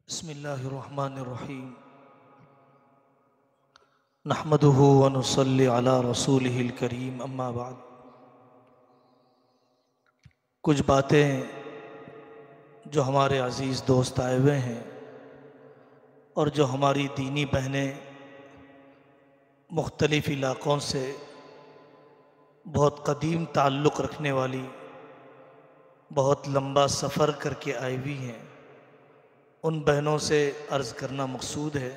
بسم اللہ الرحمن الرحیم نحمدہ ونصلی علی رسولہ الکریم اما بعد۔ کچھ باتیں جو ہمارے عزیز دوست آئے ہوئے ہیں اور جو ہماری دینی بہنیں مختلف علاقوں سے بہت قدیم تعلق رکھنے والی بہت لمبا سفر کر کے آئی ہوئی ہیں، ان بہنوں سے عرض کرنا مقصود ہے۔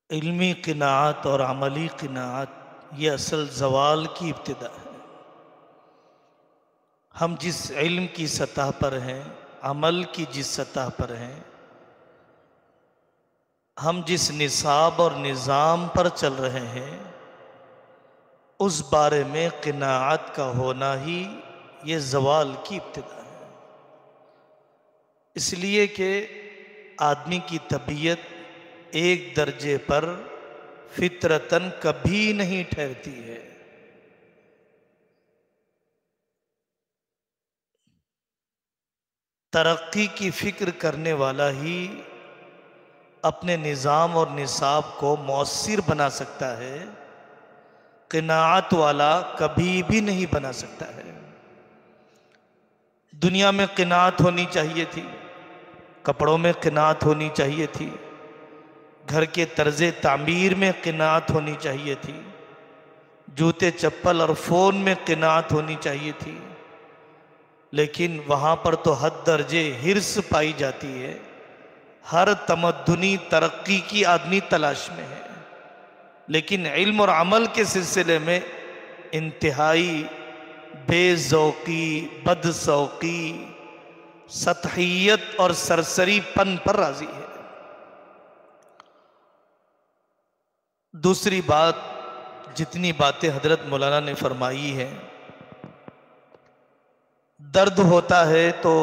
علمی قناعت اور عملی قناعت یہ اصل زوال کی ابتدا ہے۔ ہم جس علم کی سطح پر ہیں، عمل کی جس سطح پر ہیں، ہم جس نصاب اور نظام پر چل رہے ہیں، اس بارے میں قناعت کا ہونا ہی یہ زوال کی ابتدا ہے۔ اس لیے کہ آدمی کی طبیعت ایک درجے پر فطرتاً کبھی نہیں ٹھہرتی ہے۔ ترقی کی فکر کرنے والا ہی اپنے نظام اور نصاب کو مؤثر بنا سکتا ہے، قناعت والا کبھی بھی نہیں بنا سکتا ہے۔ دنیا میں قناعت ہونی چاہیے تھی، کپڑوں میں قناعت ہونی چاہیے تھی، گھر کے طرز تعمیر میں قناعت ہونی چاہیے تھی، جوتے چپل اور فون میں قناعت ہونی چاہیے تھی، لیکن وہاں پر تو حد درجے حرص پائی جاتی ہے۔ ہر تمدنی ترقی کی آدمی تلاش میں ہے، لیکن علم اور عمل کے سلسلے میں انتہائی بے ذوقی، بد ذوقی، سطحیت اور سرسری پن پر راضی ہے۔ دوسری بات، جتنی باتیں حضرت مولانا نے فرمائی ہیں، درد ہوتا ہے تو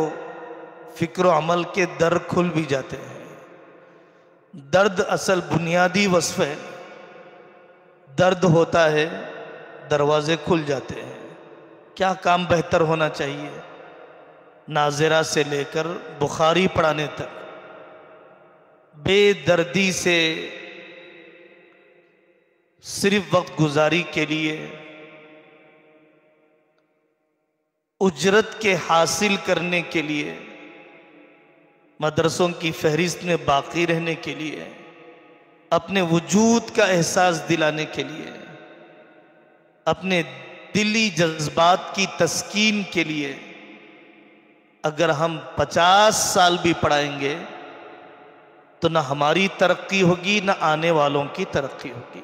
فکر و عمل کے در کھل بھی جاتے ہیں۔ درد اصل بنیادی وصف ہے۔ درد ہوتا ہے، دروازے کھل جاتے ہیں۔ کیا کام بہتر ہونا چاہیے؟ ناظرہ سے لے کر بخاری پڑھانے تک بے دردی سے صرف وقت گزاری کے لیے، اجرت کے حاصل کرنے کے لیے، مدرسوں کی فہرست میں باقی رہنے کے لیے، اپنے وجود کا احساس دلانے کے لیے، اپنے دلی جذبات کی تسکین کے لیے اگر ہم 50 سال بھی پڑھائیں گے تو نہ ہماری ترقی ہوگی، نہ آنے والوں کی ترقی ہوگی۔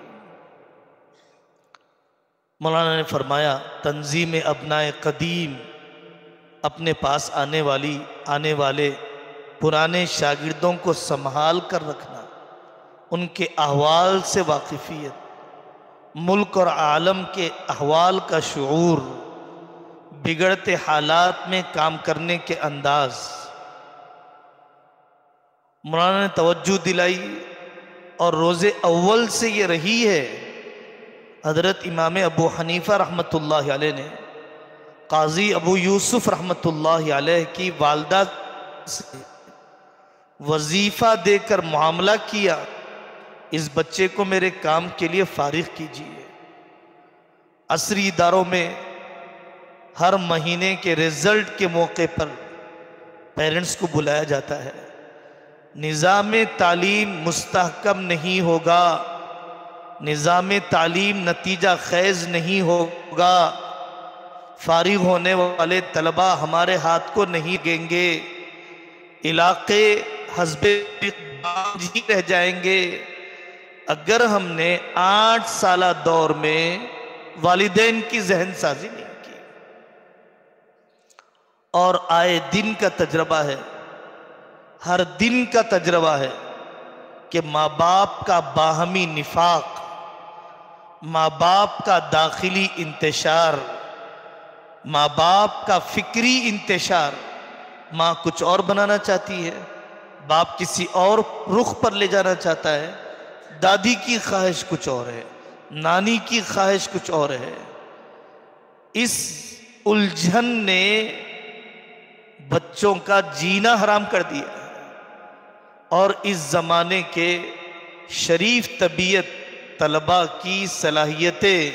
مولانا نے فرمایا، تنظیم ابنائے قدیم، اپنے پاس آنے والے پرانے شاگردوں کو سنبھال کر رکھنا، ان کے احوال سے واقفیت، ملک اور عالم کے احوال کا شعور، بگڑتے حالات میں کام کرنے کے انداز۔ مولانا نے توجہ دلائی اور روز اول سے یہ رہی ہے۔ حضرت امام ابو حنیفہ رحمۃ اللہ علیہ نے قاضی ابو یوسف رحمۃ اللہ علیہ کی والدہ سے وظیفہ دے کر معاملہ کیا، اس بچے کو میرے کام کے لیے فارغ کیجیے۔ عصری اداروں میں ہر مہینے کے رزلٹ کے موقع پر پیرنٹس کو بلایا جاتا ہے۔ نظام تعلیم مستحکم نہیں ہوگا، نظام تعلیم نتیجہ خیز نہیں ہوگا، فارغ ہونے والے طلبہ ہمارے ہاتھ کو نہیں گیں گے، علاقے حزب اقدام ہی رہ جائیں گے اگر ہم نے 8 سالہ دور میں والدین کی ذہن سازی نہیں کی۔ اور آئے دن کا تجربہ ہے، ہر دن کا تجربہ ہے کہ ماں باپ کا باہمی نفاق، ماں باپ کا داخلی انتشار، ماں باپ کا فکری انتشار۔ ماں کچھ اور بنانا چاہتی ہے، باپ کسی اور رخ پر لے جانا چاہتا ہے، دادی کی خواہش کچھ اور ہے، نانی کی خواہش کچھ اور ہے۔ اس الجھن نے بچوں کا جینا حرام کر دیا ہے، اور اس زمانے کے شریف طبیعت طلباء کی صلاحیتیں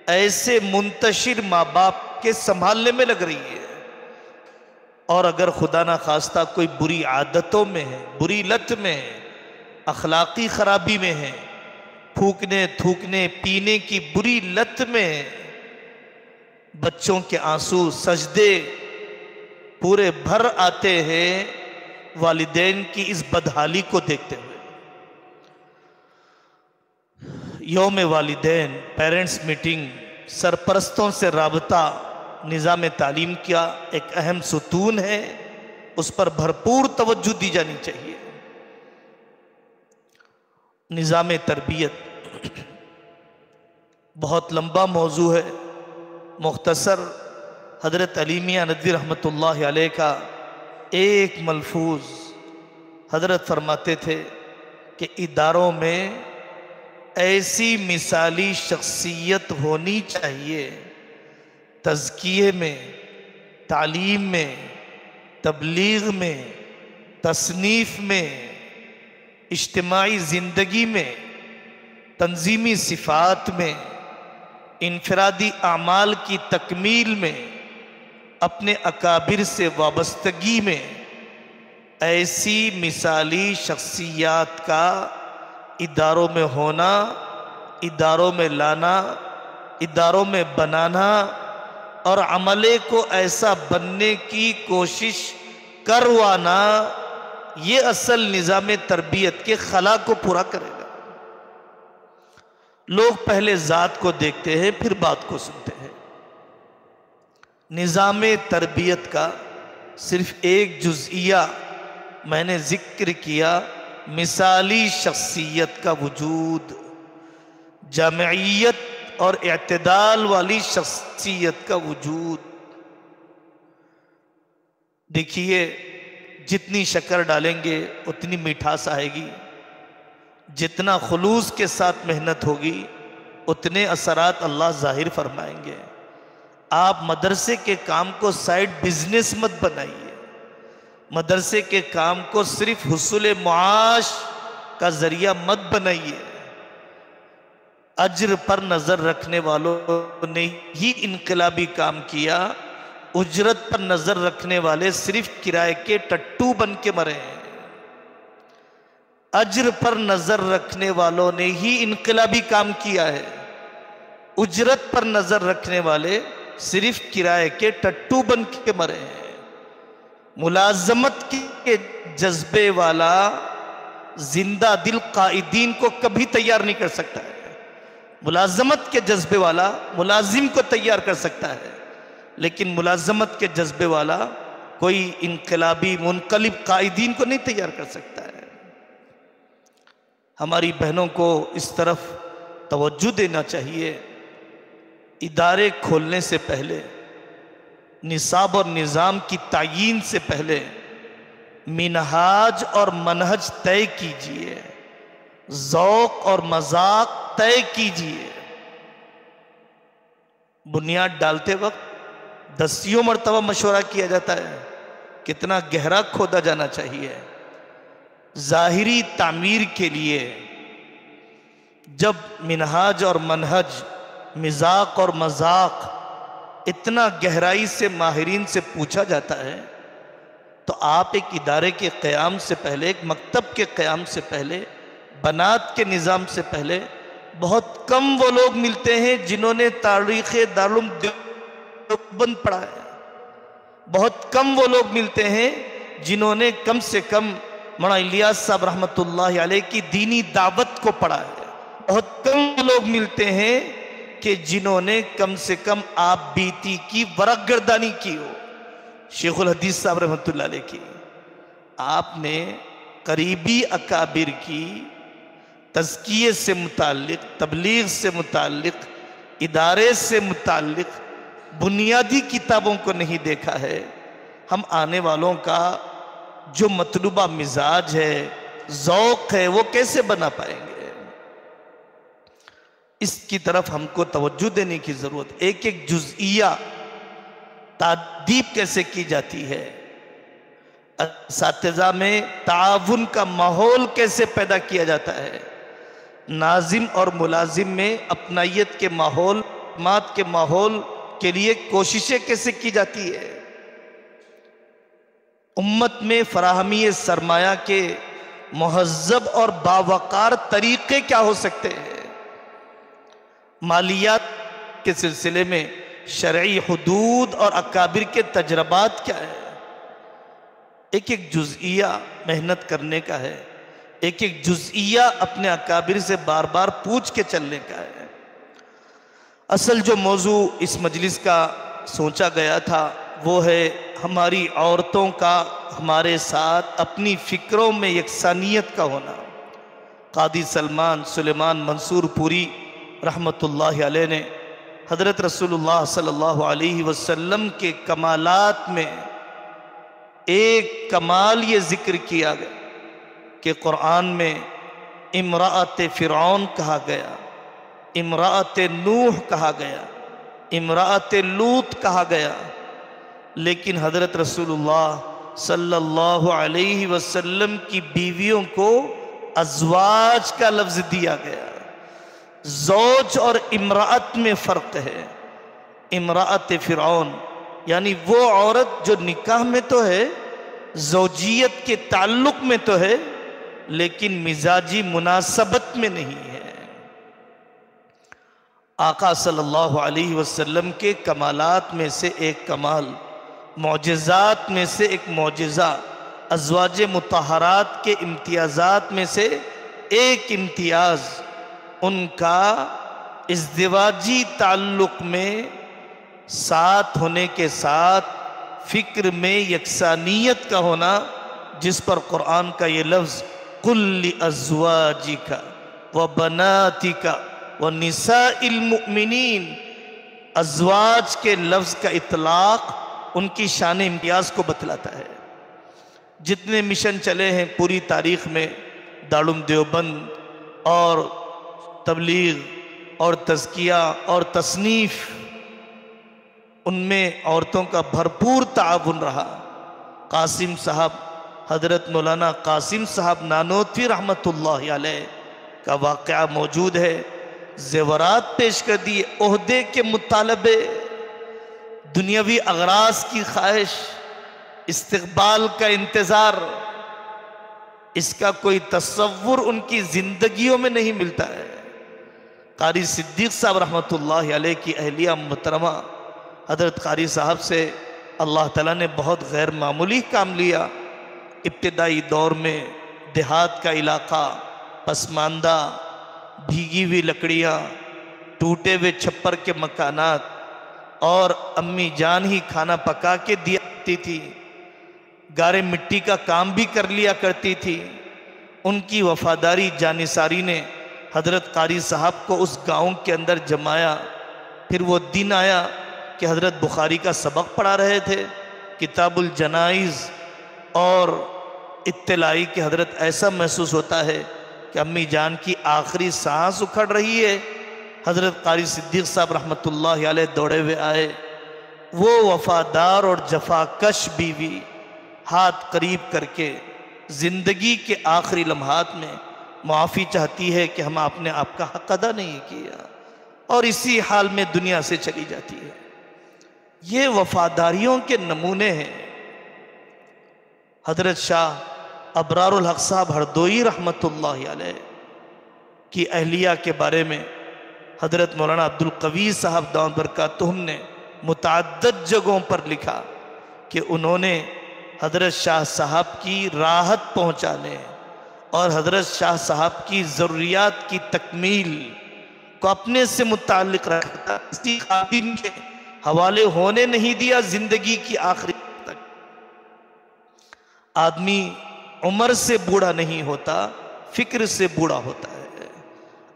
ایسے منتشر ماں باپ کے سنبھالنے میں لگ رہی ہے، اور اگر خدا نہ خواستہ کوئی بری عادتوں میں ہے، بری لت میں ہے، اخلاقی خرابی میں ہے، پھونکنے تھوکنے پینے کی بری لت میں، بچوں کے آنسو سجدے پورے بھر آتے ہیں والدین کی اس بدحالی کو دیکھتے ہوئے۔ یوم والدین، پیرنٹس میٹنگ، سرپرستوں سے رابطہ نظام تعلیم کا ایک اہم ستون ہے، اس پر بھرپور توجہ دی جانی چاہیے۔ نظام تربیت بہت لمبا موضوع ہے، مختصر حضرت علی میاں ندوی رحمۃ اللہ علیہ کا ایک ملفوظ حضرت فرماتے تھے کہ اداروں میں ایسی مثالی شخصیت ہونی چاہیے، تزکیے میں، تعلیم میں، تبلیغ میں، تصنیف میں، اجتماعی زندگی میں، تنظیمی صفات میں، انفرادی اعمال کی تکمیل میں، اپنے اکابر سے وابستگی میں، ایسی مثالی شخصیات کا اداروں میں ہونا، اداروں میں لانا، اداروں میں بنانا، اور عملے کو ایسا بننے کی کوشش کروانا، یہ اصل نظام تربیت کے خلا کو پورا کرے گا۔ لوگ پہلے ذات کو دیکھتے ہیں، پھر بات کو سنتے ہیں۔ نظام تربیت کا صرف ایک جزئیہ میں نے ذکر کیا، مثالی شخصیت کا وجود، جامعیت اور اعتدال والی شخصیت کا وجود۔ دیکھیے، جتنی شکر ڈالیں گے اتنی میٹھاس آئے گی، جتنا خلوص کے ساتھ محنت ہوگی اتنے اثرات اللہ ظاہر فرمائیں گے۔ آپ مدرسے کے کام کو سائیڈ بزنس مت بنائیے، مدرسے کے کام کو صرف حصول معاش کا ذریعہ مت بنائیے۔ اجر پر نظر رکھنے والوں نے ہی انقلابی کام کیا، اجرت پر نظر رکھنے والے صرف کرائے کے ٹٹو بن کے مرے ہیں۔ اجر پر نظر رکھنے والوں نے ہی انقلابی کام کیا ہے، اجرت پر نظر رکھنے والے صرف کرائے کے ٹٹو بن کے مرے ہیں۔ ملازمت کے جذبے والا زندہ دل قائدین کو کبھی تیار نہیں کر سکتا ہے، ملازمت کے جذبے والا ملازم کو تیار کر سکتا ہے، لیکن ملازمت کے جذبے والا کوئی انقلابی منقلب قائدین کو نہیں تیار کر سکتا ہے۔ ہماری بہنوں کو اس طرف توجہ دینا چاہیے، ادارے کھولنے سے پہلے، نصاب اور نظام کی تعیین سے پہلے منہاج اور منہج طے کیجئے، ذوق اور مذاق طے کیجئے۔ بنیاد ڈالتے وقت 10 مرتبہ مشورہ کیا جاتا ہے، کتنا گہرا کھودا جانا چاہیے۔ ظاہری تعمیر کے لیے جب منہاج اور منہج، مذاق اور مذاق اتنا گہرائی سے ماہرین سے پوچھا جاتا ہے، تو آپ ایک ادارے کے قیام سے پہلے، ایک مکتب کے قیام سے پہلے، بنات کے نظام سے پہلے بہت کم وہ لوگ ملتے ہیں جنہوں نے تاریخ دارالعلوم دیوبند پڑھا ہے، بہت کم وہ لوگ ملتے ہیں جنہوں نے کم سے کم مولانا الیاس صاحب رحمۃ اللہ علیہ کی دینی دعوت کو پڑھا ہے، بہت کم وہ لوگ ملتے ہیں کہ جنہوں نے کم سے کم آپ بیتی کی ورق گردانی کی ہو، شیخ الحدیث صاحب رحمۃ اللہ علیہ کی۔ آپ نے قریبی اکابر کی تزکیے سے متعلق، تبلیغ سے متعلق، ادارے سے متعلق بنیادی کتابوں کو نہیں دیکھا ہے۔ ہم آنے والوں کا جو مطلوبہ مزاج ہے، ذوق ہے، وہ کیسے بنا پائیں گے؟ اس کی طرف ہم کو توجہ دینے کی ضرورت۔ ایک ایک جزئیہ تادیب کیسے کی جاتی ہے، اساتذہ میں تعاون کا ماحول کیسے پیدا کیا جاتا ہے، ناظم اور ملازم میں اپنائیت کے ماحول، اعتماد کے ماحول کے لیے کوششیں کیسے کی جاتی ہے، امت میں فراہمی سرمایہ کے مہذب اور باوقار طریقے کیا ہو سکتے ہیں، مالیات کے سلسلے میں شرعی حدود اور اکابر کے تجربات کیا ہے، ایک ایک جزئیہ محنت کرنے کا ہے، ایک ایک جزئیہ اپنے اکابر سے بار بار پوچھ کے چلنے کا ہے۔ اصل جو موضوع اس مجلس کا سوچا گیا تھا وہ ہے ہماری عورتوں کا ہمارے ساتھ اپنی فکروں میں یکسانیت کا ہونا۔ قاضی سلیمان منصور پوری رحمت اللہ علیہ نے حضرت رسول اللہ صلی اللہ علیہ وسلم کے کمالات میں ایک کمال یہ ذکر کیا گیا کہ قرآن میں امرأت فرعون کہا گیا، امرأت نوح کہا گیا، امرأت لوط کہا گیا، لیکن حضرت رسول اللہ صلی اللہ علیہ وسلم کی بیویوں کو ازواج کا لفظ دیا گیا۔ زوج اور امرأت میں فرق ہے۔ امرأت فرعون یعنی وہ عورت جو نکاح میں تو ہے، زوجیت کے تعلق میں تو ہے، لیکن مزاجی مناسبت میں نہیں ہے۔ آقا صلی اللہ علیہ وسلم کے کمالات میں سے ایک کمال، معجزات میں سے ایک معجزہ، ازواج مطہرات کے امتیازات میں سے ایک امتیاز ان کا ازدواجی تعلق میں ساتھ ہونے کے ساتھ فکر میں یکسانیت کا ہونا، جس پر قرآن کا یہ لفظ قُلْ لِأَزْوَاجِكَ وَبَنَاتِكَ وَنِسَاءِ الْمُؤْمِنِينَ، ازواج کے لفظ کا اطلاق ان کی شان امتیاز کو بتلاتا ہے۔ جتنے مشن چلے ہیں پوری تاریخ میں، دارالعلوم دیوبند اور تبلیغ اور تزکیہ اور تصنیف، ان میں عورتوں کا بھرپور تعاون رہا۔ قاسم صاحب، حضرت مولانا قاسم صاحب نانوتوی رحمت اللہ علیہ کا واقعہ موجود ہے۔ زیورات پیش کر دیے، عہدے کے مطالبے، دنیاوی اغراض کی خواہش، استقبال کا انتظار، اس کا کوئی تصور ان کی زندگیوں میں نہیں ملتا ہے۔ قاری صدیق صاحب رحمت اللہ علیہ کی اہلیہ محترمہ حضرت قاری صاحب سے اللہ تعالیٰ نے بہت غیر معمولی کام لیا۔ ابتدائی دور میں دیہات کا علاقہ، پسماندہ، بھیگی ہوئی لکڑیاں، ٹوٹے ہوئے چھپر کے مکانات، اور امی جان ہی کھانا پکا کے دیا کرتی تھی، گارے مٹی کا کام بھی کر لیا کرتی تھی۔ ان کی وفاداری جانثاری نے حضرت قاری صاحب کو اس گاؤں کے اندر جمایا۔ پھر وہ دن آیا کہ حضرت بخاری کا سبق پڑھا رہے تھے، کتاب الجنائز، اور اطلاعی کہ حضرت ایسا محسوس ہوتا ہے کہ امی جان کی آخری سانس اکھڑ رہی ہے۔ حضرت قاری صدیق صاحب رحمت اللہ علیہ دوڑے ہوئے آئے۔ وہ وفادار اور جفاکش بیوی ہاتھ قریب کر کے زندگی کے آخری لمحات میں معافی چاہتی ہے کہ ہم آپ نے آپ کا حق ادا نہیں کیا، اور اسی حال میں دنیا سے چلی جاتی ہے۔ یہ وفاداریوں کے نمونے ہیں۔ حضرت شاہ ابرار الحق صاحب ہردوئی رحمت اللہ علیہ کی اہلیہ کے بارے میں حضرت مولانا عبدالقوی صاحب دامت برکاتہم نے متعدد جگہوں پر لکھا کہ انہوں نے حضرت شاہ صاحب کی راحت پہنچانے اور حضرت شاہ صاحب کی ضروریات کی تکمیل کو اپنے سے متعلق رکھتا، کسی خادم کے حوالے ہونے نہیں دیا زندگی کی آخری تک۔ آدمی عمر سے بوڑھا نہیں ہوتا، فکر سے بوڑھا ہوتا ہے۔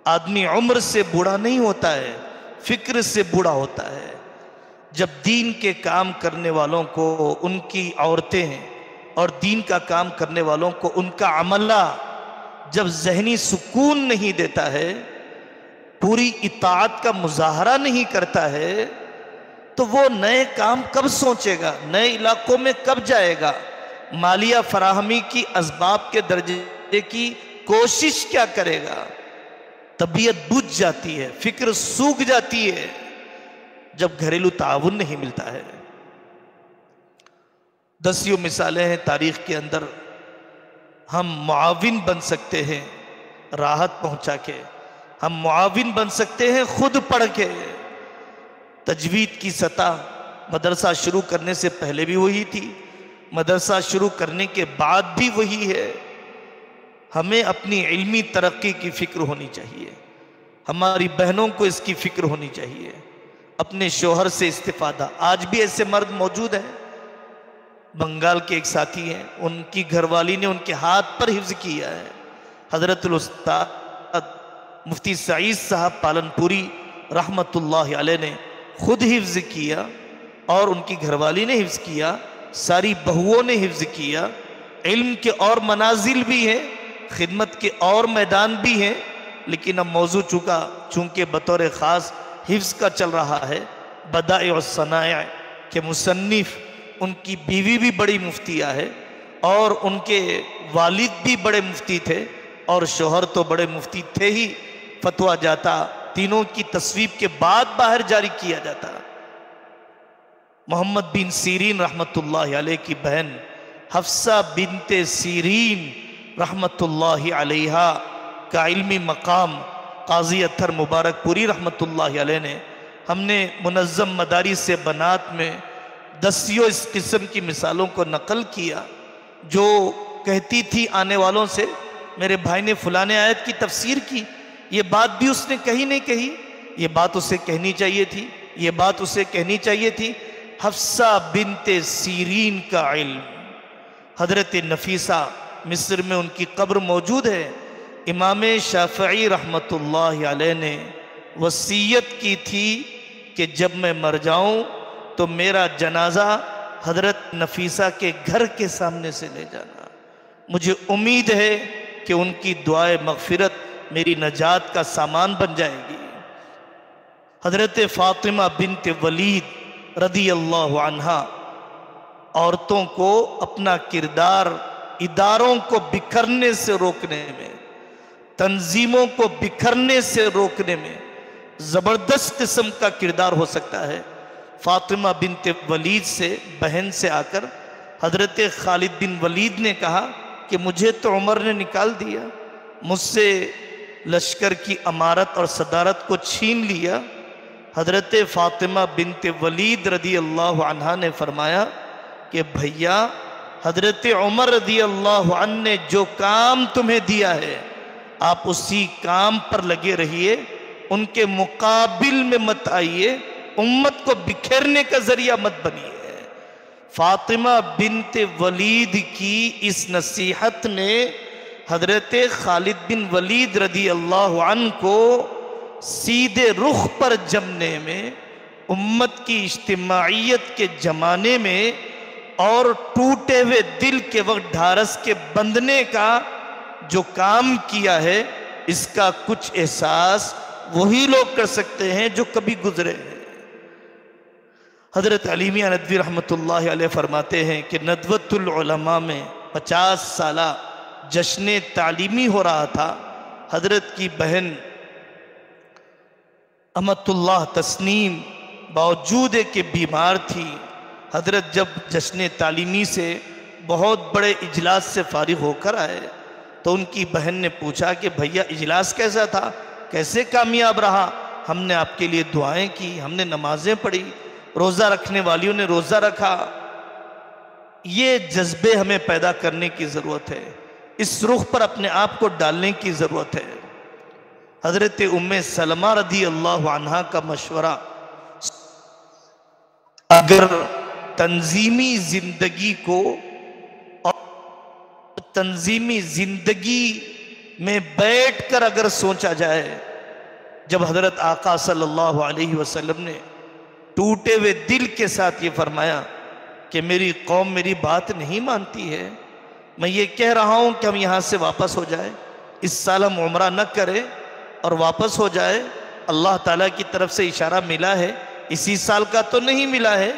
آدمی عمر سے بوڑھا نہیں ہوتا ہے، فکر سے بوڑھا ہوتا ہے۔ جب دین کے کام کرنے والوں کو ان کی عورتیں ہیں اور دین کا کام کرنے والوں کو ان کا عملہ جب ذہنی سکون نہیں دیتا ہے، پوری اطاعت کا مظاہرہ نہیں کرتا ہے، تو وہ نئے کام کب سوچے گا؟ نئے علاقوں میں کب جائے گا؟ مالیہ فراہمی کی اسباب کے درجے کی کوشش کیا کرے گا؟ طبیعت بجھ جاتی ہے، فکر سوکھ جاتی ہے جب گھریلو تعاون نہیں ملتا ہے۔ دسیوں مثالیں ہیں تاریخ کے اندر، ہم معاون بن سکتے ہیں راحت پہنچا کے، ہم معاون بن سکتے ہیں خود پڑھ کے۔ تجوید کی سطح مدرسہ شروع کرنے سے پہلے بھی وہی تھی، مدرسہ شروع کرنے کے بعد بھی وہی ہے۔ ہمیں اپنی علمی ترقی کی فکر ہونی چاہیے، ہماری بہنوں کو اس کی فکر ہونی چاہیے، اپنے شوہر سے استفادہ۔ آج بھی ایسے مرد موجود ہیں، بنگال کے ایک ساتھی ہیں، ان کی گھر والی نے ان کے ہاتھ پر حفظ کیا ہے۔ حضرت الاستاذ مفتی سعید صاحب پالن پوری رحمت اللہ علیہ نے خود حفظ کیا اور ان کی گھر والی نے حفظ کیا، ساری بہوؤں نے حفظ کیا۔ علم کے اور منازل بھی ہیں، خدمت کے اور میدان بھی ہیں، لیکن اب موضوع چونکہ بطور خاص حفظ کا چل رہا ہے۔ بدائع الصنائع کے مصنف، ان کی بیوی بھی بڑی مفتیہ ہے اور ان کے والد بھی بڑے مفتی تھے اور شوہر تو بڑے مفتی تھے ہی، فتویٰ جاتا تینوں کی تصویب کے بعد باہر جاری کیا جاتا۔ محمد بن سیرین رحمت اللہ علیہ کی بہن حفصہ بنت سیرین رحمت اللہ علیہ کا علمی مقام قاضی اطہر مبارک پوری رحمت اللہ علیہ نے، ہم نے منظم مدارس سے بنات میں دسیوں اس قسم کی مثالوں کو نقل کیا، جو کہتی تھی آنے والوں سے میرے بھائی نے فلاں آیت کی تفسیر کی، یہ بات بھی اس نے کہی نہیں کہی، یہ بات اسے کہنی چاہیے تھی، یہ بات اسے کہنی چاہیے تھی۔ حفصہ بنت سیرین کا علم، حضرت نفیسہ مصر میں ان کی قبر موجود ہے۔ امام شافعی رحمت اللہ علیہ نے وصیت کی تھی کہ جب میں مر جاؤں تو میرا جنازہ حضرت نفیسہ کے گھر کے سامنے سے لے جانا، مجھے امید ہے کہ ان کی دعائے مغفرت میری نجات کا سامان بن جائے گی۔ حضرت فاطمہ بنت ولید رضی اللہ عنہا عورتوں کو اپنا کردار اداروں کو بکھرنے سے روکنے میں، تنظیموں کو بکھرنے سے روکنے میں زبردست قسم کا کردار ہو سکتا ہے۔ فاطمہ بنت ولید سے، بہن سے آ کر حضرت خالد بن ولید نے کہا کہ مجھے تو عمر نے نکال دیا، مجھ سے لشکر کی امارت اور صدارت کو چھین لیا۔ حضرت فاطمہ بنت ولید رضی اللہ عنہ نے فرمایا کہ بھیا، حضرت عمر رضی اللہ عنہ نے جو کام تمہیں دیا ہے آپ اسی کام پر لگے رہیے، ان کے مقابل میں مت آئیے، امت کو بکھیرنے کا ذریعہ مت بنیے۔ فاطمہ بنت ولید کی اس نصیحت نے حضرت خالد بن ولید رضی اللہ عنہ کو سیدھے رخ پر جمنے میں، امت کی اجتماعیت کے جمانے میں اور ٹوٹے ہوئے دل کے وقت ڈھارس کے بندھنے کا جو کام کیا ہے، اس کا کچھ احساس وہی لوگ کر سکتے ہیں جو کبھی گزرے ہیں۔ حضرت علی میاں ندوی رحمت اللہ علیہ فرماتے ہیں کہ ندوۃ العلماء میں 50 سالہ جشن تعلیمی ہو رہا تھا۔ حضرت کی بہن امت اللہ تسنیم باوجود کہ بیمار تھی، حضرت جب جشن تعلیمی سے بہت بڑے اجلاس سے فارغ ہو کر آئے تو ان کی بہن نے پوچھا کہ بھیا اجلاس کیسا تھا، کیسے کامیاب رہا؟ ہم نے آپ کے لیے دعائیں کی، ہم نے نمازیں پڑھی، روزہ رکھنے والیوں نے روزہ رکھا۔ یہ جذبے ہمیں پیدا کرنے کی ضرورت ہے، اس رخ پر اپنے آپ کو ڈالنے کی ضرورت ہے۔ حضرت ام سلمہ رضی اللہ عنہا کا مشورہ، اگر تنظیمی زندگی کو اور تنظیمی زندگی میں بیٹھ کر اگر سوچا جائے، جب حضرت آقا صلی اللہ علیہ وسلم نے ٹوٹے ہوئے دل کے ساتھ یہ فرمایا کہ میری قوم میری بات نہیں مانتی ہے، میں یہ کہہ رہا ہوں کہ ہم یہاں سے واپس ہو جائیں، اس سال ہم عمرہ نہ کریں اور واپس ہو جائے، اللہ تعالیٰ کی طرف سے اشارہ ملا ہے، اسی سال کا تو نہیں ملا ہے۔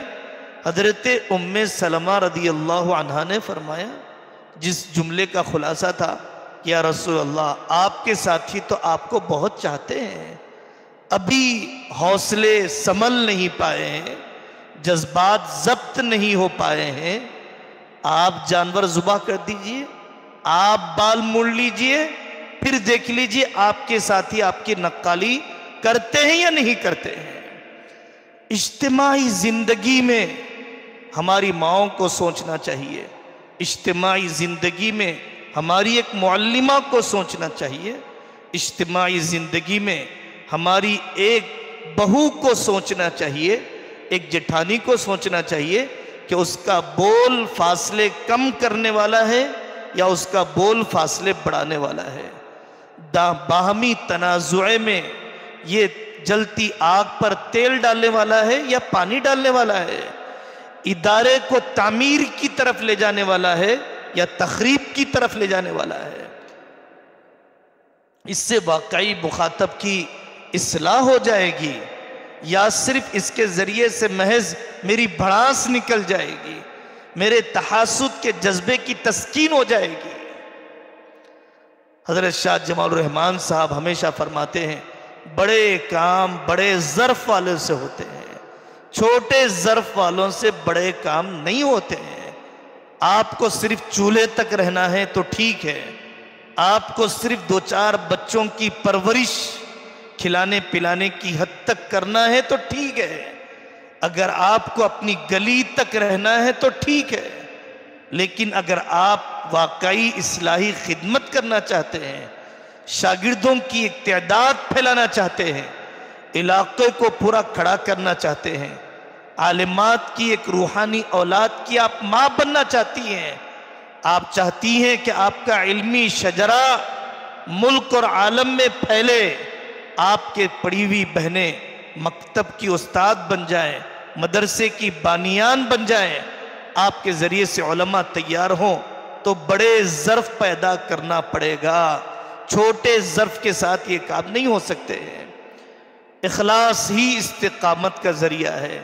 حضرت ام سلمہ رضی اللہ عنہا نے فرمایا، جس جملے کا خلاصہ تھا، یا رسول اللہ آپ کے ساتھی تو آپ کو بہت چاہتے ہیں، ابھی حوصلے سنبھل نہیں پائے ہیں، جذبات ضبط نہیں ہو پائے ہیں، آپ جانور ذبح کر دیجئے، آپ بال موڑ لیجئے، پھر دیکھ لیجئے آپ کے ساتھی آپ کی نقالی کرتے ہیں یا نہیں کرتے ہیں۔ اجتماعی زندگی میں ہماری ماؤں کو سوچنا چاہیے، اجتماعی زندگی میں ہماری ایک معلمہ کو سوچنا چاہیے، اجتماعی زندگی میں ہماری ایک بہو کو سوچنا چاہیے، ایک جٹھانی کو سوچنا چاہیے کہ اس کا بول فاصلے کم کرنے والا ہے یا اس کا بول فاصلے بڑھانے والا ہے۔ باہمی تنازع میں یہ جلتی آگ پر تیل ڈالنے والا ہے یا پانی ڈالنے والا ہے، ادارے کو تعمیر کی طرف لے جانے والا ہے یا تخریب کی طرف لے جانے والا ہے۔ اس سے واقعی مخاطب کی اصلاح ہو جائے گی یا صرف اس کے ذریعے سے محض میری بھڑاس نکل جائے گی، میرے تحاسد کے جذبے کی تسکین ہو جائے گی؟ حضرت شاہ جمال الرحمن صاحب ہمیشہ فرماتے ہیں، بڑے کام بڑے ظرف والوں سے ہوتے ہیں، چھوٹے ظرف والوں سے بڑے کام نہیں ہوتے ہیں۔ آپ کو صرف چولہے تک رہنا ہے تو ٹھیک ہے، آپ کو صرف 2-4 بچوں کی پرورش کھلانے پلانے کی حد تک کرنا ہے تو ٹھیک ہے، اگر آپ کو اپنی گلی تک رہنا ہے تو ٹھیک ہے، لیکن اگر آپ واقعی اصلاحی خدمت کرنا چاہتے ہیں، شاگردوں کی ایک تعداد پھیلانا چاہتے ہیں، علاقے کو پورا کھڑا کرنا چاہتے ہیں، عالمات کی ایک روحانی اولاد کی آپ ماں بننا چاہتی ہیں، آپ چاہتی ہیں کہ آپ کا علمی شجرہ ملک اور عالم میں پھیلے، آپ کے پڑھی ہوئی بہنیں مکتب کی استاد بن جائیں، مدرسے کی بانیان بن جائیں، آپ کے ذریعے سے علماء تیار ہوں، تو بڑے ظرف پیدا کرنا پڑے گا، چھوٹے ظرف کے ساتھ یہ کام نہیں ہو سکتے ہیں۔ اخلاص ہی استقامت کا ذریعہ ہے۔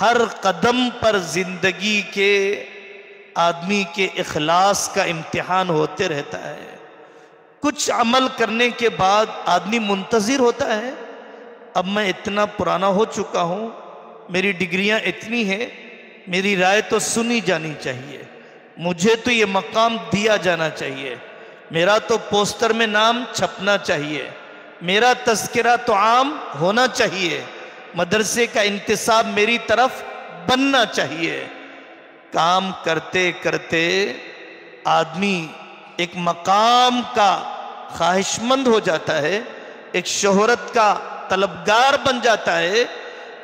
ہر قدم پر زندگی کے آدمی کے اخلاص کا امتحان ہوتے رہتا ہے۔ کچھ عمل کرنے کے بعد آدمی منتظر ہوتا ہے، اب میں اتنا پرانا ہو چکا ہوں، میری ڈگریاں اتنی ہیں، میری رائے تو سنی جانی چاہیے، مجھے تو یہ مقام دیا جانا چاہیے، میرا تو پوسٹر میں نام چھپنا چاہیے، میرا تذکرہ تو عام ہونا چاہیے، مدرسے کا انتساب میری طرف بننا چاہیے۔ کام کرتے کرتے آدمی ایک مقام کا خواہش مند ہو جاتا ہے، ایک شہرت کا طلبگار بن جاتا ہے،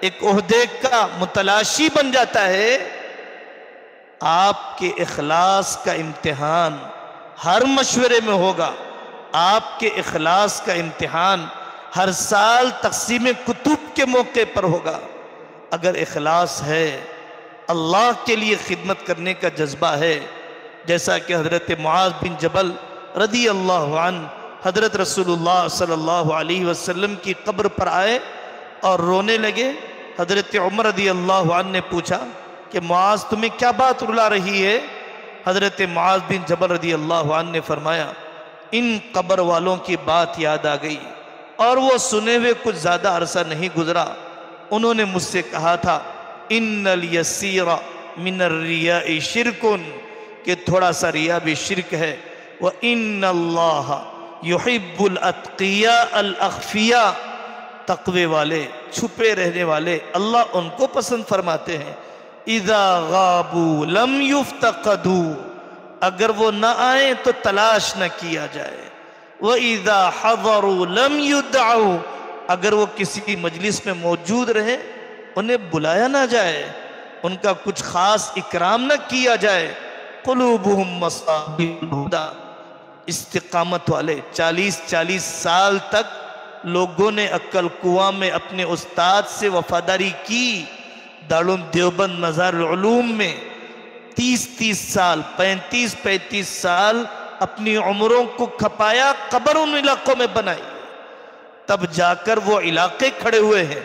ایک عہدے کا متلاشی بن جاتا ہے۔ آپ کے اخلاص کا امتحان ہر مشورے میں ہوگا، آپ کے اخلاص کا امتحان ہر سال تقسیم کتب کے موقع پر ہوگا۔ اگر اخلاص ہے، اللہ کے لیے خدمت کرنے کا جذبہ ہے، جیسا کہ حضرت معاذ بن جبل رضی اللہ عنہ حضرت رسول اللہ صلی اللہ علیہ وسلم کی قبر پر آئے اور رونے لگے، حضرت عمر رضی اللہ عنہ نے پوچھا کہ معاذ تمہیں کیا بات رلا رہی ہے؟ حضرت معاذ بن جبل رضی اللہ عنہ نے فرمایا، ان قبر والوں کی بات یاد آ گئی، اور وہ سنے ہوئے کچھ زیادہ عرصہ نہیں گزرا، انہوں نے مجھ سے کہا تھا، ان الیسیر من الریاء شرک، کہ تھوڑا سا ریا بھی شرک ہے، وَإِنَّ اللَّهَ يُحِبُّ الْأَتْقِيَاءَ الْأَخْفِيَاءَ، تقوی والے چھپے رہنے والے اللہ ان کو پسند فرماتے ہیں۔ اِذَا غَابُوا لَمْ يُفْتَقَدُوا، اگر وہ نہ آئیں تو تلاش نہ کیا جائے، وَإِذَا حَضَرُوا لَمْ يُدْعَوْا، اگر وہ کسی مجلس میں موجود رہے انہیں بلایا نہ جائے، ان کا کچھ خاص اکرام نہ کیا جائے، قلوبہم مصابیح الہدی، استقامت والے 40 سال تک لوگوں نے عقل کنواں میں اپنے استاد سے وفاداری کی، دارالعلوم دیوبند مظاہر العلوم میں 30 سال 35 سال اپنی عمروں کو کھپایا، قبر ان علاقوں میں بنائی، تب جا کر وہ علاقے کھڑے ہوئے ہیں۔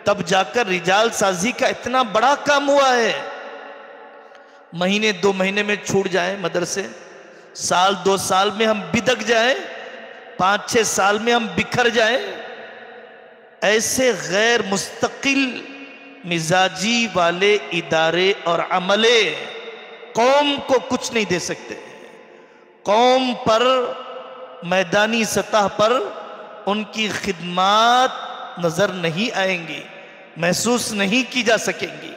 تب جا کر رجال سازی کا اتنا بڑا کام ہوا ہے۔ مہینے 2 مہینے میں چھوٹ جائیں مدرسے، سال 2 سال میں ہم بدک جائیں، 5-6 سال میں ہم بکھر جائیں، ایسے غیر مستقل مزاجی والے ادارے اور عملے قوم کو کچھ نہیں دے سکتے۔ قوم پر میدانی سطح پر ان کی خدمات نظر نہیں آئیں گی، محسوس نہیں کی جا سکیں گی۔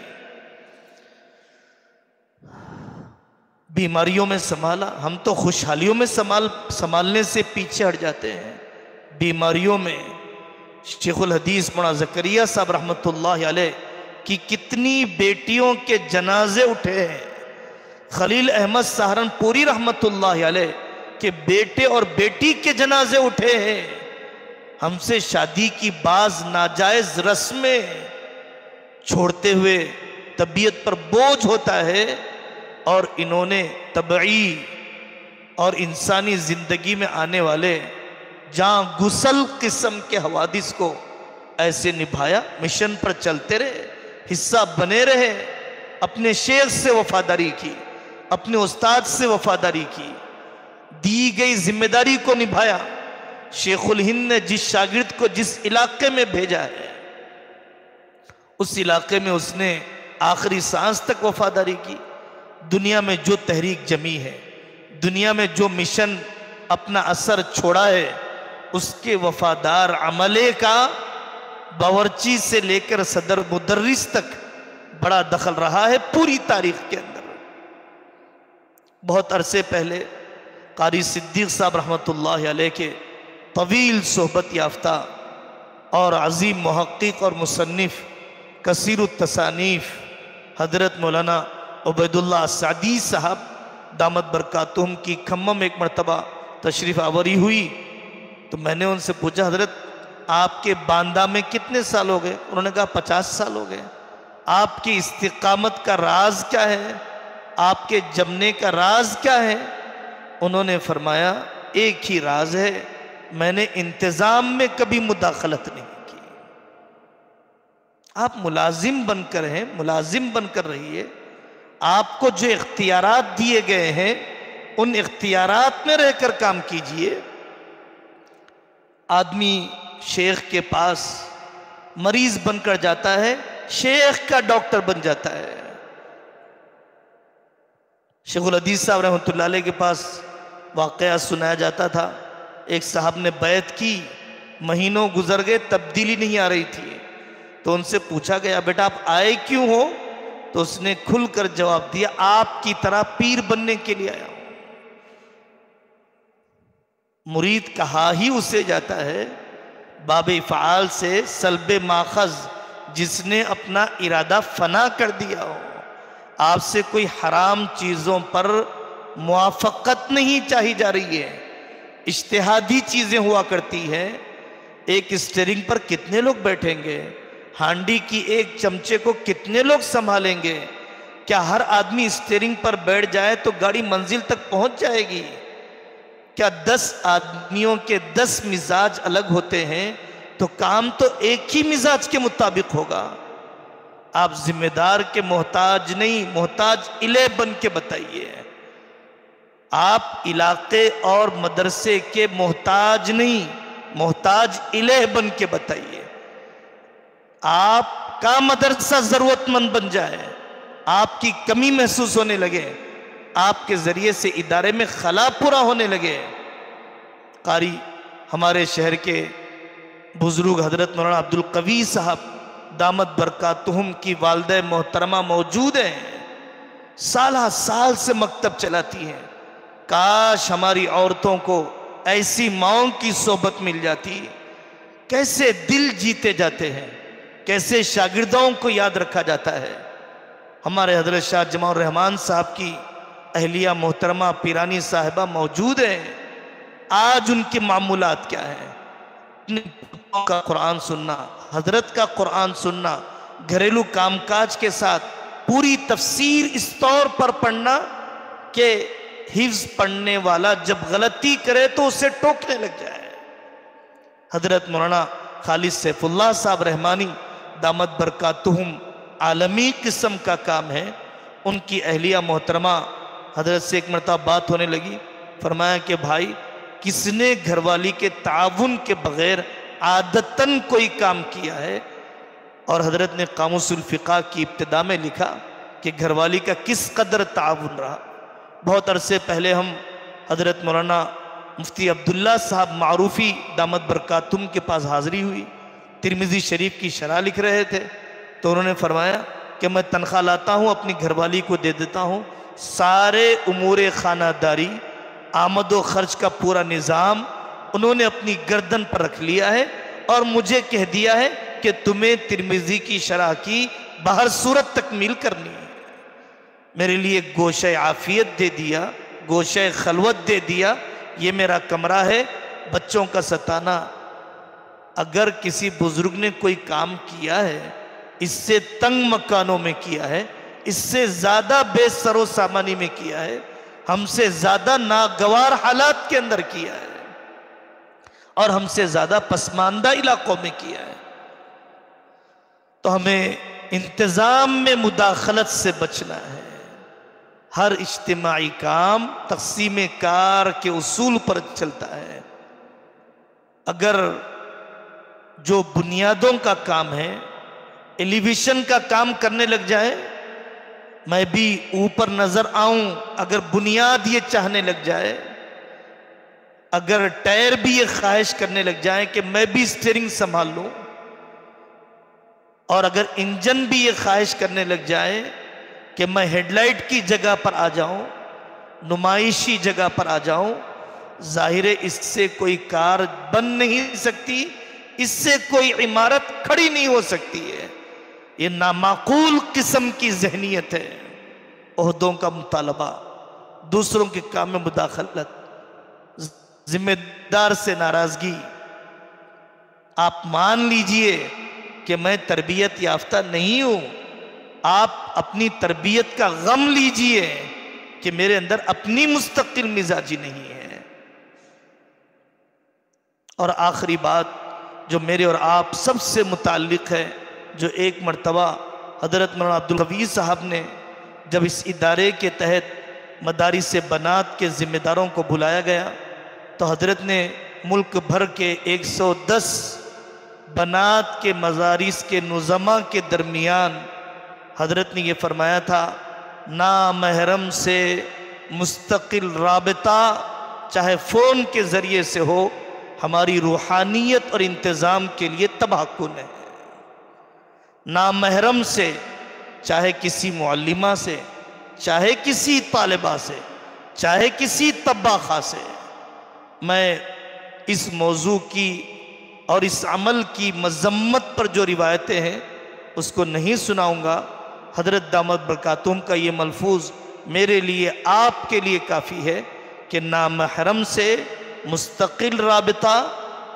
بیماریوں میں سنبھالا، ہم تو خوشحالیوں میں سنبھالنے سے پیچھے ہٹ جاتے ہیں۔ بیماریوں میں شیخ الحدیث مولانا زکریا صاحب رحمت اللہ علیہ کی کتنی بیٹیوں کے جنازے اٹھے ہیں۔ خلیل احمد سہارنپوری رحمت اللہ علیہ کے بیٹے اور بیٹی کے جنازے اٹھے ہیں۔ ہم سے شادی کی بعض ناجائز رسمیں چھوڑتے ہوئے طبیعت پر بوجھ ہوتا ہے، اور انہوں نے طبعی اور انسانی زندگی میں آنے والے جاں غسل قسم کے حوادث کو ایسے نبھایا، مشن پر چلتے رہے، حصہ بنے رہے، اپنے شیخ سے وفاداری کی، اپنے استاد سے وفاداری کی، دی گئی ذمہ داری کو نبھایا۔ شیخ الہند نے جس شاگرد کو جس علاقے میں بھیجا ہے، اس علاقے میں اس نے آخری سانس تک وفاداری کی۔ دنیا میں جو تحریک جمی ہے، دنیا میں جو مشن اپنا اثر چھوڑا ہے، اس کے وفادار عملے کا باورچی سے لے کر صدر مدرس تک بڑا دخل رہا ہے پوری تاریخ کے اندر۔ بہت عرصے پہلے قاری صدیق صاحب رحمت اللہ علیہ کے طویل صحبت یافتہ اور عظیم محقق اور مصنف کثیر التصانیف حضرت مولانا عبید اللہ سعدی صاحب دامت برکاتہم کی کھمم ایک مرتبہ تشریف آوری ہوئی، تو میں نے ان سے پوچھا حضرت آپ کے باندہ میں کتنے سال ہو گئے؟ انہوں نے کہا 50 سال ہو گئے۔ آپ کی استقامت کا راز کیا ہے؟ آپ کے جمنے کا راز کیا ہے؟ انہوں نے فرمایا ایک ہی راز ہے، میں نے انتظام میں کبھی مداخلت نہیں کی۔ آپ ملازم بن کر ہیں، ملازم بن کر رہیے، آپ کو جو اختیارات دیے گئے ہیں ان اختیارات میں رہ کر کام کیجئے۔ آدمی شیخ کے پاس مریض بن کر جاتا ہے، شیخ کا ڈاکٹر بن جاتا ہے۔ شیخ الحدیث صاحب رحمۃ اللہ علیہ کے پاس واقعہ سنایا جاتا تھا، ایک صاحب نے بیعت کی، مہینوں گزر گئے، تبدیلی نہیں آ رہی تھی، تو ان سے پوچھا گیا بیٹا آپ آئے کیوں ہو؟ تو اس نے کھل کر جواب دیا آپ کی طرح پیر بننے کے لیے آیا ہوں۔ مرید کہا ہی اسے جاتا ہے باب افعال سے سلب ماخذ، جس نے اپنا ارادہ فنا کر دیا ہو۔ آپ سے کوئی حرام چیزوں پر موافقت نہیں چاہی جا رہی ہے، اجتہادی چیزیں ہوا کرتی ہے۔ ایک اسٹیئرنگ پر کتنے لوگ بیٹھیں گے؟ ہانڈی کی ایک چمچے کو کتنے لوگ سنبھالیں گے؟ کیا ہر آدمی اسٹیئرنگ پر بیٹھ جائے تو گاڑی منزل تک پہنچ جائے گی؟ کیا 10 آدمیوں کے 10 مزاج الگ ہوتے ہیں تو کام تو ایک ہی مزاج کے مطابق ہوگا؟ آپ ذمہ دار کے محتاج نہیں، محتاج الہ بن کے بتائیے۔ آپ علاقے اور مدرسے کے محتاج نہیں، محتاج الہ بن کے بتائیے۔ آپ کا مدرسہ ضرورت مند بن جائے، آپ کی کمی محسوس ہونے لگے، آپ کے ذریعے سے ادارے میں خلا پورا ہونے لگے۔ قاری ہمارے شہر کے بزرگ حضرت مولانا عبدالقوی صاحب دامت برکاتہم کی والدہ محترمہ موجود ہیں، سالہ سال سے مکتب چلاتی ہیں۔ کاش ہماری عورتوں کو ایسی ماؤں کی صحبت مل جاتی۔ کیسے دل جیتے جاتے ہیں، کیسے شاگردوں کو یاد رکھا جاتا ہے۔ ہمارے حضرت شاہ جمع الرحمن صاحب کی اہلیہ محترمہ پیرانی صاحبہ موجود ہیں، آج ان کے معمولات کیا ہیں؟ اپنے پتوں کا قرآن سننا، حضرت کا قرآن سننا، گھریلو کام کاج کے ساتھ پوری تفسیر اس طور پر پڑھنا کہ حفظ پڑھنے والا جب غلطی کرے تو اسے ٹوکنے لگ جائے۔ حضرت مولانا خالد سیف اللہ صاحب رحمانی دامت برکاتہم عالمی قسم کا کام ہے. ان کی اہلیہ محترمہ حضرت سے ایک مرتبہ بات ہونے لگی. فرمایا کہ بھائی کس نے گھر والی کے تعاون کے بغیر عادتاً کوئی کام کیا ہے؟ اور حضرت نے قاموس الفقہ کی ابتدا میں لکھا کہ گھر والی کا کس قدر تعاون رہا. بہت عرصے پہلے ہم حضرت مولانا مفتی عبداللہ صاحب معروفی دامت برکاتہم کے پاس حاضری ہوئی. ترمذی شریف کی شرح لکھ رہے تھے تو انہوں نے فرمایا کہ میں تنخواہ لاتا ہوں اپنی گھر والی کو دے دیتا ہوں، سارے امور خانہ داری آمد و خرچ کا پورا نظام انہوں نے اپنی گردن پر رکھ لیا ہے اور مجھے کہہ دیا ہے کہ تمہیں ترمذی کی شرح کی بہر صورت تکمیل کرنی ہے. میرے لیے گوشہ عافیت دے دیا، گوشہ خلوت دے دیا. یہ میرا کمرہ ہے. بچوں کا ستانا، اگر کسی بزرگ نے کوئی کام کیا ہے اس سے تنگ مکانوں میں کیا ہے، اس سے زیادہ بے سر و سامانی میں کیا ہے، ہم سے زیادہ ناگوار حالات کے اندر کیا ہے اور ہم سے زیادہ پسماندہ علاقوں میں کیا ہے، تو ہمیں انتظام میں مداخلت سے بچنا ہے. ہر اجتماعی کام تقسیم کار کے اصول پر چلتا ہے. اگر جو بنیادوں کا کام ہے ایلیویشن کا کام کرنے لگ جائے، میں بھی اوپر نظر آؤں، اگر بنیاد یہ چاہنے لگ جائے، اگر ٹائر بھی یہ خواہش کرنے لگ جائیں کہ میں بھی اسٹیئرنگ سنبھال لوں، اور اگر انجن بھی یہ خواہش کرنے لگ جائے کہ میں ہیڈ لائٹ کی جگہ پر آ جاؤں، نمائشی جگہ پر آ جاؤں، ظاہر ہے اس سے کوئی کار بن نہیں سکتی، اس سے کوئی عمارت کھڑی نہیں ہو سکتی ہے. یہ نامعقول قسم کی ذہنیت ہے. عہدوں کا مطالبہ، دوسروں کے کام میں مداخلت، ذمہ دار سے ناراضگی. آپ مان لیجئے کہ میں تربیت یافتہ نہیں ہوں، آپ اپنی تربیت کا غم لیجئے کہ میرے اندر اپنی مستقل مزاجی نہیں ہے. اور آخری بات جو میرے اور آپ سب سے متعلق ہے، جو ایک مرتبہ حضرت مولانا عبدالقوی صاحب نے جب اس ادارے کے تحت مدارس بنات کے ذمہ داروں کو بلایا گیا تو حضرت نے ملک بھر کے 110 بنات کے مدارس کے نظماء کے درمیان حضرت نے یہ فرمایا تھا، نامحرم سے مستقل رابطہ چاہے فون کے ذریعے سے ہو ہماری روحانیت اور انتظام کے لیے تباہ کن ہے. نامحرم سے، چاہے کسی معلمہ سے، چاہے کسی طالبہ سے، چاہے کسی طباخہ سے، میں اس موضوع کی اور اس عمل کی مذمت پر جو روایتیں ہیں اس کو نہیں سناؤں گا. حضرت دامت برکاتہم کا یہ ملفوظ میرے لیے آپ کے لیے کافی ہے کہ نامحرم سے مستقل رابطہ،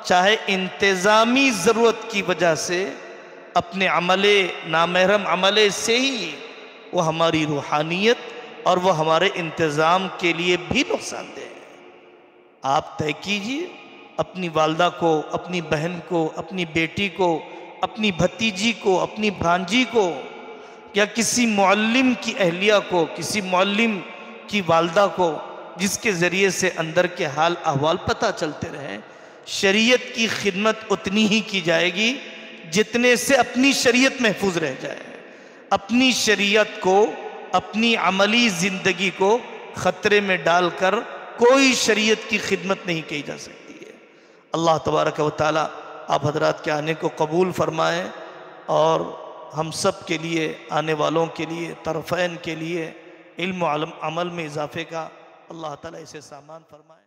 چاہے انتظامی ضرورت کی وجہ سے، اپنے عمل نامحرم عمل سے ہی وہ ہماری روحانیت اور وہ ہمارے انتظام کے لیے بھی نقصان دہ ہے. آپ طے کیجئے اپنی والدہ کو، اپنی بہن کو، اپنی بیٹی کو، اپنی بھتیجی کو، اپنی بھانجی کو، یا کسی معلم کی اہلیہ کو، کسی معلم کی والدہ کو، جس کے ذریعے سے اندر کے حال احوال پتہ چلتے رہیں. شریعت کی خدمت اتنی ہی کی جائے گی جتنے سے اپنی شریعت محفوظ رہ جائے. اپنی شریعت کو، اپنی عملی زندگی کو خطرے میں ڈال کر کوئی شریعت کی خدمت نہیں کی جا سکتی ہے. اللہ تبارک و تعالی آپ حضرات کے آنے کو قبول فرمائیں اور ہم سب کے لیے، آنے والوں کے لیے، طرفین کے لیے علم و عمل میں اضافے کا اللہ تعالیٰ اسے سامان فرمائے.